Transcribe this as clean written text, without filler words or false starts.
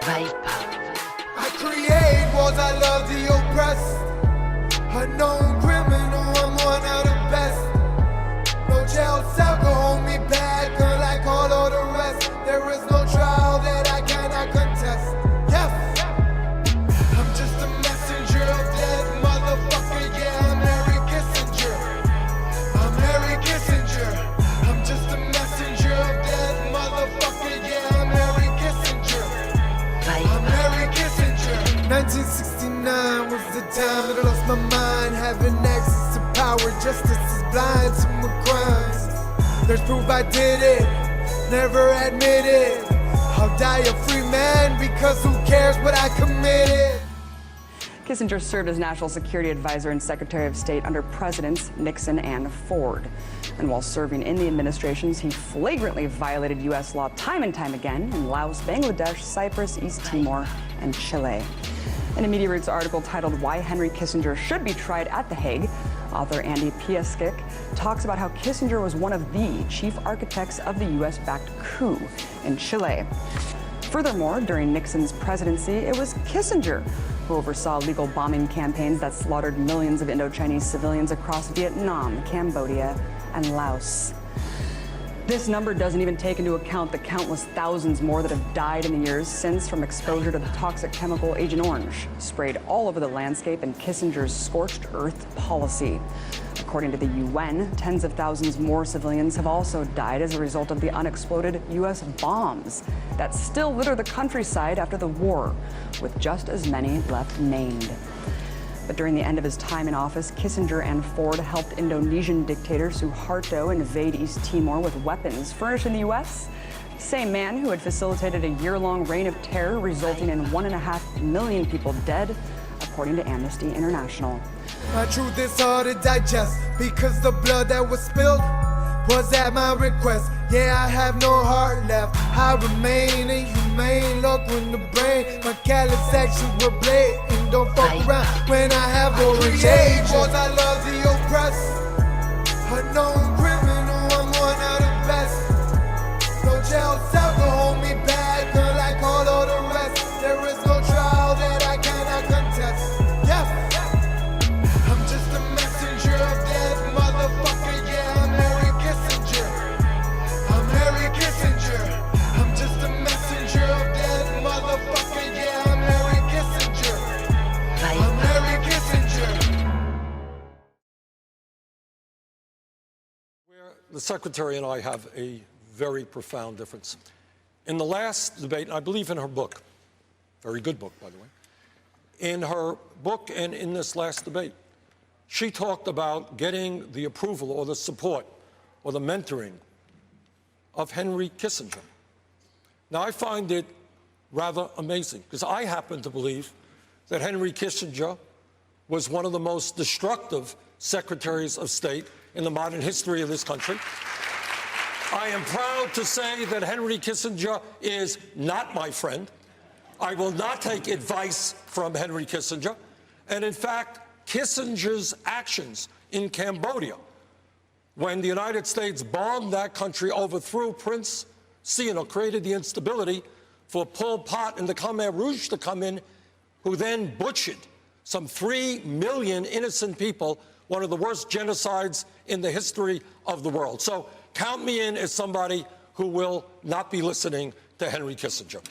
Vybe. I create wars, I love the oppressed. A known criminal, I'm one of the best. No jail cell can hold me back, unlike all of the rest. There is no trial that I cannot contest. Yes, I'm just a messenger of that motherfucker. Yeah, I'm Harry Kissinger. I'm Harry Kissinger. I'm just a messenger of that motherfucker. Yeah, I'm Harry Kissinger. I'm Harry Kissinger. 1969 was the time that I lost my mind. Having access to power, justice is blind to my crimes. There's proof I did it, never admitted. I'll die a free man because who cares what I committed. Kissinger served as National Security Advisor and Secretary of State under Presidents Nixon and Ford. And while serving in the administrations, he flagrantly violated U.S. law time and time again in Laos, Bangladesh, Cyprus, East Timor, and Chile. In a Media Roots article titled Why Henry Kissinger Should Be Tried at The Hague, author Andy Piaskik talks about how Kissinger was one of the chief architects of the U.S.-backed coup in Chile. Furthermore, during Nixon's presidency, it was Kissinger who oversaw legal bombing campaigns that slaughtered millions of Indo-Chinese civilians across Vietnam, Cambodia, and Laos. This number doesn't even take into account the countless thousands more that have died in the years since from exposure to the toxic chemical Agent Orange, sprayed all over the landscape in Kissinger's scorched earth policy. According to the UN, tens of thousands more civilians have also died as a result of the unexploded U.S. bombs that still litter the countryside after the war, with just as many left maimed. But during the end of his time in office, Kissinger and Ford helped Indonesian dictator Suharto invade East Timor with weapons furnished in the U.S. Same man who had facilitated a year-long reign of terror, resulting in 1.5 million people dead, according to Amnesty International. My truth is hard to digest because the blood that was spilled was at my request. Yeah, I have no heart left. I remain inhumane. Look in the brain, my callous actions were blatant. Don't fuck around when I have origin. Wars, I love the oppressed. A known criminal, I'm one of the best. No jail cell can hold me back, unlike all of the rest. There is no trial that I cannot contest. Yeah, I'm just a messenger of that motherfucker. Yeah, I'm Harry Kissinger. I'm Harry Kissinger. I'm just a messenger of that motherfucker. Yeah, I'm Harry Kissinger. I'm Harry Kissinger. Where the Secretary and I have a very profound difference. In the last debate, and I believe in her book, very good book, by the way, in her book and in this last debate, she talked about getting the approval or the support or the mentoring of Henry Kissinger. Now, I find it rather amazing because I happen to believe that Henry Kissinger was one of the most destructive secretaries of state in the modern history of this country. I am proud to say that Henry Kissinger is not my friend. I will not take advice from Henry Kissinger. And in fact, Kissinger's actions in Cambodia, when the United States bombed that country, overthrew Prince Sihanouk, created the instability for Pol Pot and the Khmer Rouge to come in, who then butchered some 3 million innocent people, one of the worst genocides in the history of the world. So count me in as somebody who will not be listening to Henry Kissinger.